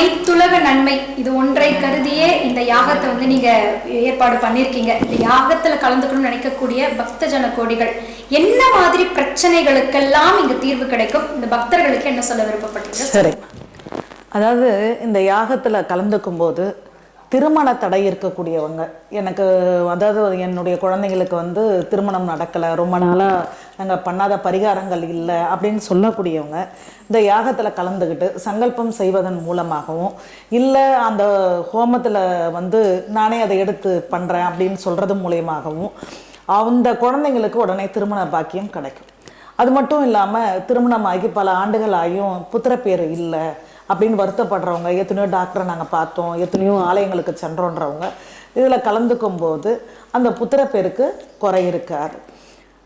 அனைத்துலக நன்மை இது ஒன்றை கருதியே இந்த யாகத்தை நீங்க ஏற்பாடு பண்ணிருக்கீங்க. இந்த யாகத்துல கலந்துக்கணும்னு நினைக்கக்கூடிய பக்த ஜன கோடிகள் என்ன மாதிரி பிரச்சனைகளுக்கெல்லாம் இங்க தீர்வு கிடைக்கும்? இந்த பக்தர்களுக்கு என்ன சொல்ல விருப்பப்பட்டீங்க? சரி, அதாவது இந்த யாகத்துல கலந்துக்கும் போது திருமண தடை இருக்கக்கூடியவங்க, எனக்கு அதாவது என்னுடைய குழந்தைங்களுக்கு திருமணம் நடக்கலை, ரொம்ப நாளாக நாங்கள் பண்ணாத பரிகாரங்கள் இல்லை அப்படின்னு சொல்லக்கூடியவங்க இந்த யாகத்தில் கலந்துக்கிட்டு சங்கல்பம் செய்வதன் மூலமாகவும், இல்லை அந்த ஹோமத்தில் நானே அதை எடுத்து பண்ணுறேன் அப்படின்னு சொல்கிறது மூலியமாகவும் அந்த குழந்தைங்களுக்கு உடனே திருமண பாக்கியம் கிடைக்கும். அது மட்டும் இல்லாமல் திருமணமாகி பல ஆண்டுகள் ஆகியும் புத்திரப்பேர் இல்லை அப்படின்னு வருத்தப்படுறவங்க, எத்தனையோ டாக்டரை நாங்கள் பார்த்தோம், எத்தனையோ ஆலயங்களுக்கு சென்றோன்றவங்க இதில் கலந்துக்கும் போது அந்த புத்திரப்பேருக்கு குறை இருக்காது.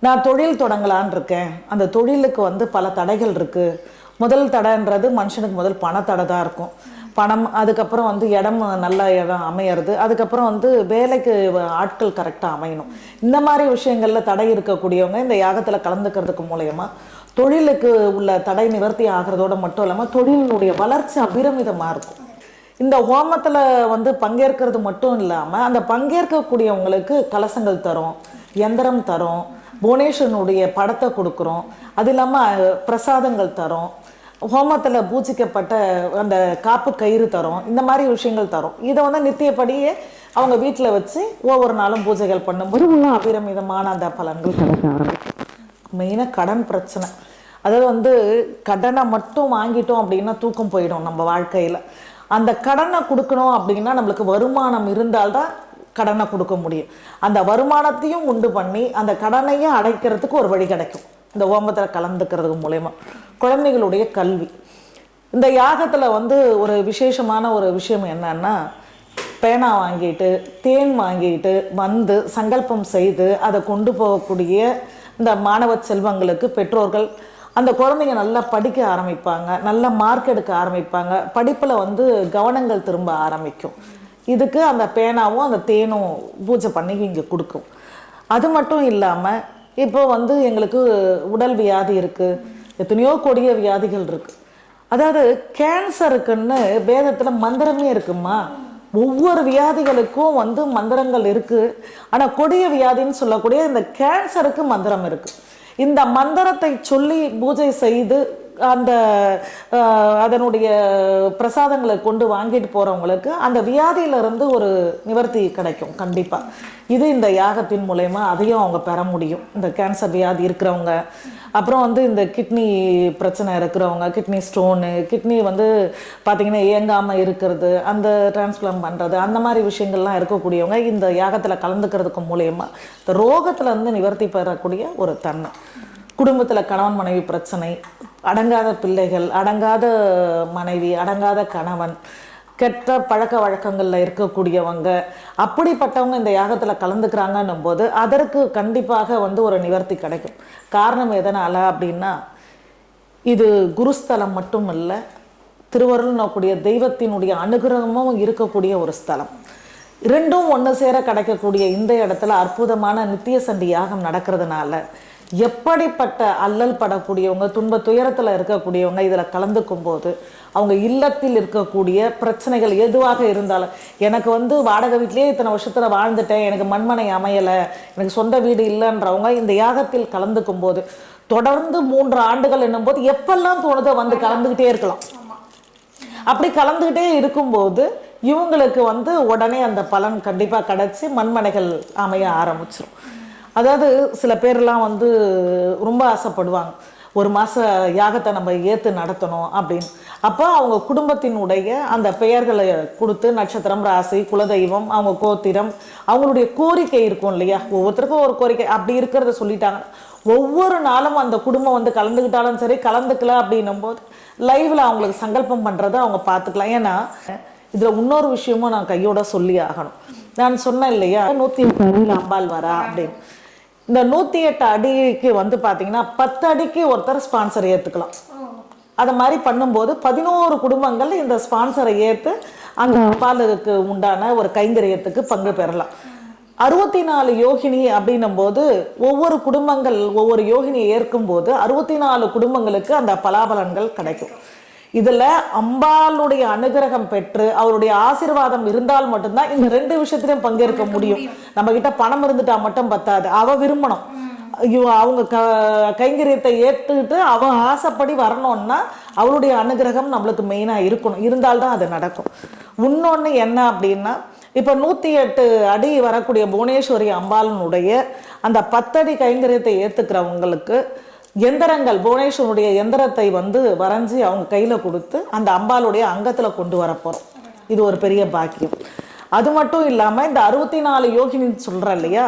நான் தொழில் தொடங்கலான் இருக்கேன், அந்த தொழிலுக்கு பல தடைகள் இருக்குது. முதல் தடைன்றது மனுஷனுக்கு முதல் பணத்தடை தான் இருக்கும். பணம், அதுக்கப்புறம் இடம், நல்ல இடம் அமையிறது, அதுக்கப்புறம் வேலைக்கு ஆட்கள் கரெக்டாக அமையணும். இந்த மாதிரி விஷயங்களில் தடை இருக்கக்கூடியவங்க இந்த யாகத்தில் கலந்துக்கிறதுக்கு மூலயமா தொழிலுக்கு உள்ள தடை நிவர்த்தி ஆகிறதோடு மட்டும் இல்லாமல் தொழிலுடைய வளர்ச்சி அபிரமிதமாக இருக்கும். இந்த ஹோமத்தில் பங்கேற்கிறது மட்டும் இல்லாமல் அந்த பங்கேற்கக்கூடியவங்களுக்கு கலசங்கள் தரும், யந்திரம் தரும், புவனேஸ்வரனுடைய படத்தை கொடுக்குறோம், அது இல்லாமல் பிரசாதங்கள் தரும், ஹோமத்தில் பூஜிக்கப்பட்ட அந்த காப்பு கயிறு தரும், இந்த மாதிரி விஷயங்கள் தரும். இதை நித்தியப்படியே அவங்க வீட்டில் வச்சு ஒவ்வொரு நாளும் பூஜைகள் பண்ணும்போது இன்னும் அபிரமிதமான அந்த பலன்கள் கிடைக்க ஆரம்பிக்கும். மெயினாக கடன் பிரச்சனை, அதாவது கடனை மட்டும் வாங்கிட்டோம் அப்படின்னா தூக்கம் போயிடும் நம்ம வாழ்க்கையில். அந்த கடனை கொடுக்கணும் அப்படின்னா நம்மளுக்கு வருமானம் இருந்தால்தான் கடனை கொடுக்க முடியும். அந்த வருமானத்தையும் உண்டு பண்ணி அந்த கடனையும் அடைக்கிறதுக்கு ஒரு வழி கிடைக்கும் இந்த ஹோமத்தில் கலந்துக்கிறதுக்கு மூலயமா. குழந்தைகளுடைய கல்வி, இந்த யாகத்தில் ஒரு விசேஷமான ஒரு விஷயம் என்னன்னா, பேனா வாங்கிட்டு தேன் வாங்கிட்டு சங்கல்பம் செய்து அதை கொண்டு போகக்கூடிய இந்த மாணவ செல்வங்களுக்கு பெற்றோர்கள், அந்த குழந்தைங்க நல்லா படிக்க ஆரம்பிப்பாங்க, நல்ல மார்க் எடுக்க ஆரம்பிப்பாங்க, படிப்பில் கவனங்கள் திரும்ப ஆரம்பிக்கும். இதுக்கு அந்த பேனாவும் அந்த தேனும் பூஜை பண்ணி இங்கே கொடுக்கும். அது மட்டும் இல்லாமல் இப்போ எங்களுக்கு உடல் வியாதி இருக்குது, எத்தனையோ கொடிய வியாதிகள் இருக்குது. அதாவது கேன்சருக்குன்னு வேதத்தில் மந்திரமே இருக்குமா, ஒவ்வொரு வியாதிகளுக்கும் மந்திரங்கள் இருக்குது. ஆனால் கொடிய வியாதின்னு சொல்லக்கூடிய இந்த கேன்சருக்கு மந்திரம் இருக்குது. இந்த மந்திரத்தை சொல்லி பூஜை செய்து அந்த அதனுடைய பிரசாதங்களை கொண்டு வாங்கிட்டு போகிறவங்களுக்கு அந்த வியாதியிலிருந்து ஒரு நிவர்த்தி கிடைக்கும் கண்டிப்பாக. இது இந்த யாகத்தின் மூலயமா அதையும் அவங்க பெற முடியும். இந்த கேன்சர் வியாதி இருக்கிறவங்க, அப்புறம் இந்த கிட்னி பிரச்சனை இருக்கிறவங்க, கிட்னி ஸ்டோனு, கிட்னி பார்த்திங்கன்னா இயங்காமல் இருக்கிறது, அந்த டிரான்ஸ்பிளான்ட் பண்ணுறது, அந்த மாதிரி விஷயங்கள்லாம் இருக்கக்கூடியவங்க இந்த யாகத்தில் கலந்துக்கிறதுக்கு மூலயமா இந்த ரோகத்தில் நிவர்த்தி பெறக்கூடிய ஒரு தன்மை. குடும்பத்தில் கணவன் மனைவி பிரச்சனை, அடங்காத பிள்ளைகள், அடங்காத மனைவி, அடங்காத கணவன், கெட்ட பழக்க வழக்கங்களில் இருக்கக்கூடியவங்க, அப்படிப்பட்டவங்க இந்த யாகத்தில் கலந்துக்கிறாங்கன்னும் போது அதற்கு கண்டிப்பாக ஒரு நிவர்த்தி கிடைக்கும். காரணம் எதனால் அப்படின்னா, இது குருஸ்தலம் மட்டும் இல்லை, திருவருள் நோக்கூடிய தெய்வத்தினுடைய அனுகிரகமும் இருக்கக்கூடிய ஒரு ஸ்தலம். இரண்டும் ஒன்று சேர கிடைக்கக்கூடிய இந்த இடத்துல அற்புதமான நித்திய சண்டி யாகம் நடக்கிறதுனால எப்படிப்பட்ட அல்லல் படக்கூடியவங்க, துன்ப துயரத்தில் இருக்கக்கூடியவங்க இதில் கலந்துக்கும் போது அவங்க இல்லத்தில் இருக்கக்கூடிய பிரச்சனைகள் எதுவாக இருந்தாலும், எனக்கு வாடகை வீட்டிலே இத்தனை வருஷத்தில் வாழ்ந்துட்டேன், எனக்கு மண்மனை அமையலை, எனக்கு சொந்த வீடு இல்லைன்றவங்க இந்த யாகத்தில் கலந்துக்கும் போது தொடர்ந்து 3 ஆண்டுகள் என்னும் போது எப்பெல்லாம் தோணுதோ கலந்துக்கிட்டே இருக்கலாம். அப்படி கலந்துக்கிட்டே இருக்கும்போது இவங்களுக்கு உடனே அந்த பலன் கண்டிப்பாக கிடச்சி மண்மனைகள் அமைய ஆரம்பிச்சிடும். அதாவது சில பேர்லாம் ரொம்ப ஆசைப்படுவாங்க, ஒரு மாத யாகத்தை நம்ம ஏற்று நடத்தணும் அப்படின்னு. அப்போ அவங்க குடும்பத்தினுடைய அந்த பெயர்களை கொடுத்து நட்சத்திரம், ராசி, குலதெய்வம், அவங்க கோத்திரம், அவங்களுடைய கோரிக்கை இருக்கும் இல்லையா, ஒவ்வொருத்தருக்கும் ஒரு கோரிக்கை அப்படி இருக்கிறத சொல்லிட்டாங்க. ஒவ்வொரு நாளும் அந்த குடும்பம் கலந்துக்கிட்டாலும் சரி, கலந்துக்கல அப்படின்னும் போது லைவில் அவங்களுக்கு சங்கல்பம் பண்ணுறதை அவங்க பார்த்துக்கலாம். ஏன்னா இதில் இன்னொரு விஷயமும் நான் கையோட சொல்லி ஆகணும். நான் சொன்னேன் இல்லையா, 108 அடியில் அம்பாள் வரா அப்படின்னு. இந்த 108 அடிக்கு பார்த்தீங்கன்னா 10 அடிக்கு ஒருத்தர் ஸ்பான்சர் ஏற்றுக்கலாம். அதை மாதிரி பண்ணும்போது 11 குடும்பங்கள் இந்த ஸ்பான்சரை ஏற்று அந்த அம்பாளுக்கு உண்டான ஒரு கைங்கரியத்துக்கு பங்கு பெறலாம். 64 யோகினி அப்படின்னும் போது ஒவ்வொரு குடும்பங்கள் ஒவ்வொரு யோகினியை ஏற்கும் போது 64 குடும்பங்களுக்கு அந்த பலாபலன்கள் கிடைக்கும். இதுல அம்பாளுடைய அனுகிரகம் பெற்று அவருடைய ஆசீர்வாதம் இருந்தால் மட்டும்தான் இந்த ரெண்டு விஷயத்திலையும் பங்கேற்க முடியும். நம்ம கிட்ட பணம் இருந்துட்டா மட்டும் பத்தாது, அவ விரும்பணும். அவங்க கைங்கரியத்தை ஏற்றுக்கிட்டு அவ ஆசைப்படி வரணும்னா அவளுடைய அனுகிரகம் நம்மளுக்கு மெயினா இருக்கணும், இருந்தால்தான் அது நடக்கும். இன்னொன்னு என்ன அப்படின்னா, இப்ப 108 அடி வரக்கூடிய புவனேஸ்வரி அம்பாளினுடைய அந்த 10 அடி கைங்கரியத்தை ஏத்துக்கிறவங்களுக்கு எந்திரங்கள், புவனேஸ்வருடைய எந்திரத்தை வந்து வரைஞ்சி அவங்க கையில கொடுத்து அந்த அம்பாளுடைய அங்கத்துல கொண்டு வர போறோம். இது ஒரு பெரிய பாக்கியம். அது மட்டும் இல்லாம இந்த 64 யோகினின்னு சொல்ற இல்லையா,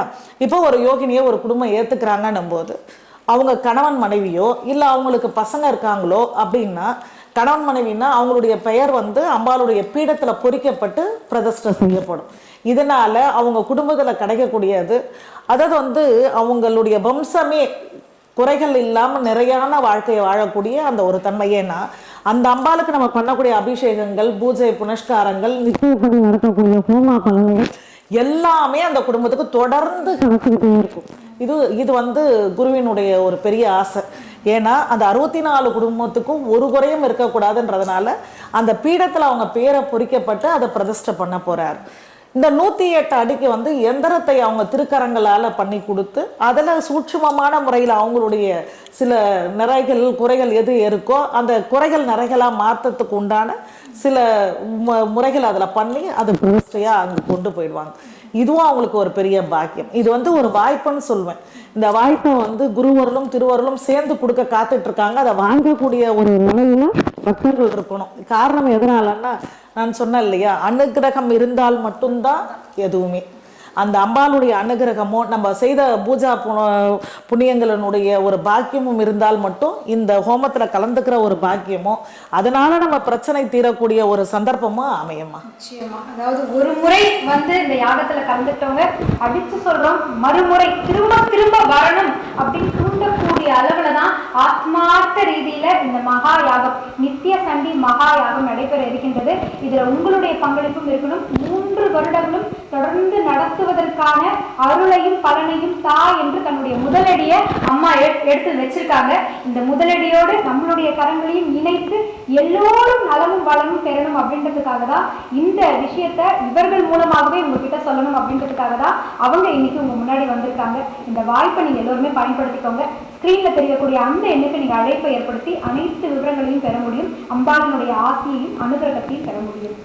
இப்போ ஒரு யோகினியை ஒரு குடும்பம் ஏத்துக்கிறாங்கன்னும் போது அவங்க கணவன் மனைவியோ இல்ல அவங்களுக்கு பசங்க இருக்காங்களோ அப்படின்னா, கணவன் மனைவின்னா அவங்களுடைய பெயர் வந்து அம்பாளுடைய பீடத்துல பொறிக்கப்பட்டு பிரதிஷ்டை செய்யப்படும். இதனால அவங்க குடும்பத்துல கிடைக்கக்கூடியது, அதாவது வந்து அவங்களுடைய வம்சமே குறைகள் இல்லாம நிறையான வாழ்க்கையை வாழக்கூடிய அந்த ஒரு தன்மையேனா, அந்த அம்பாளுக்கு நம்ம பண்ணக்கூடிய அபிஷேகங்கள், பூஜை புனஸ்காரங்கள், நிச்சயப்படி நடக்கக்கூடிய ஹோமா பலன்கள் எல்லாமே அந்த குடும்பத்துக்கு தொடர்ந்து கிடைச்சிக்கிட்டே இருக்கும். இது வந்து குருவினுடைய ஒரு பெரிய ஆசை. ஏன்னா அந்த 64 குடும்பத்துக்கும் ஒரு குறையும் இருக்கக்கூடாதுன்றதுனால அந்த பீடத்துல அவங்க பேரை பொறிக்கப்பட்டு அதை பிரதிஷ்டை பண்ண போறார். இந்த 108 அடிக்கு வந்து எந்திரத்தை அவங்க திருக்கரங்களால பண்ணி கொடுத்து அதில் சூட்சுமமான முறையில் அவங்களுடைய சில நிறைகள் குறைகள் எது இருக்கோ அந்த குறைகள் நிறைகளாக மாற்றத்துக்கு உண்டான சில முறைகள் அதில் பண்ணி அதை பிரதிஷ்டையாக அங்கே கொண்டு போயிடுவாங்க. இதுவும் அவங்களுக்கு ஒரு பெரிய பாக்கியம். இது வந்து ஒரு வாய்ப்புன்னு சொல்வேன். இந்த வாய்ப்பை வந்து குருவர்களும் திருவர்களும் சேர்ந்து கொடுக்க காத்துட்டு இருக்காங்க. அதை வாங்கக்கூடிய ஒரு நிலையில பக்தர்கள் இருக்கணும். காரணம் எதனாலன்னா, நான் சொன்னேன் இல்லையா, அனுகிரகம் இருந்தால் மட்டும்தான் எதுவுமே. அந்த அம்பாளுடைய அனுகிரகமோ நம்ம செய்த பூஜா புண்ணியங்களினுடைய ஒரு பாக்கியமும் இருந்தால் மட்டும் இந்த ஹோமத்துல கலந்துக்கிற ஒரு பாக்கியமோ, அதனால நம்ம பிரச்சனை தீரக்கூடிய ஒரு சந்தர்ப்பமோ அமையுமா. நிச்சயமா. அதாவது ஒரு முறை வந்து இந்த யாகத்துல கலந்துட்டவங்க அடிச்சு சொல்றோம், மறுமுறை திரும்ப திரும்ப வரணும் அப்படின்னு தூண்டக்கூடிய அளவுலதான் ஆத்மார்த்த ரீதியில இந்த மகா யாகம், நித்திய சண்டி மகா யாகம் நடைபெற இருக்கின்றது. இதுல உங்களுடைய பங்களிப்பும் இருக்கணும். 3 வருடங்களும் தொடர்ந்து நடத்துவதற்கான அருளையும் பலனையும் தா என்று தன்னுடைய முதலடியை அம்மா எடுத்து வச்சிருக்காங்க. இந்த முதலடியோடு நம்மளுடைய கரங்களையும் இணைத்து எல்லோரும் நலமும் வளமும் பெறணும் அப்படின்றதுக்காக தான் இந்த விஷயத்த இவர்கள் மூலமாகவே உங்ககிட்ட சொல்லணும் அப்படின்றதுக்காக தான் அவங்க இன்னைக்கு உங்க முன்னாடி வந்திருக்காங்க. இந்த வாய்ப்பை நீங்க எல்லோருமே பயன்படுத்திக்கோங்க. ஸ்கிரீன்ல தெரியக்கூடிய அந்த எண்ணுக்கு நீங்க அழைப்பை ஏற்படுத்தி அனைத்து விவரங்களையும் பெற முடியும். அம்பாளினுடைய ஆசியையும் அனுகிரகத்தையும் பெற முடியும்.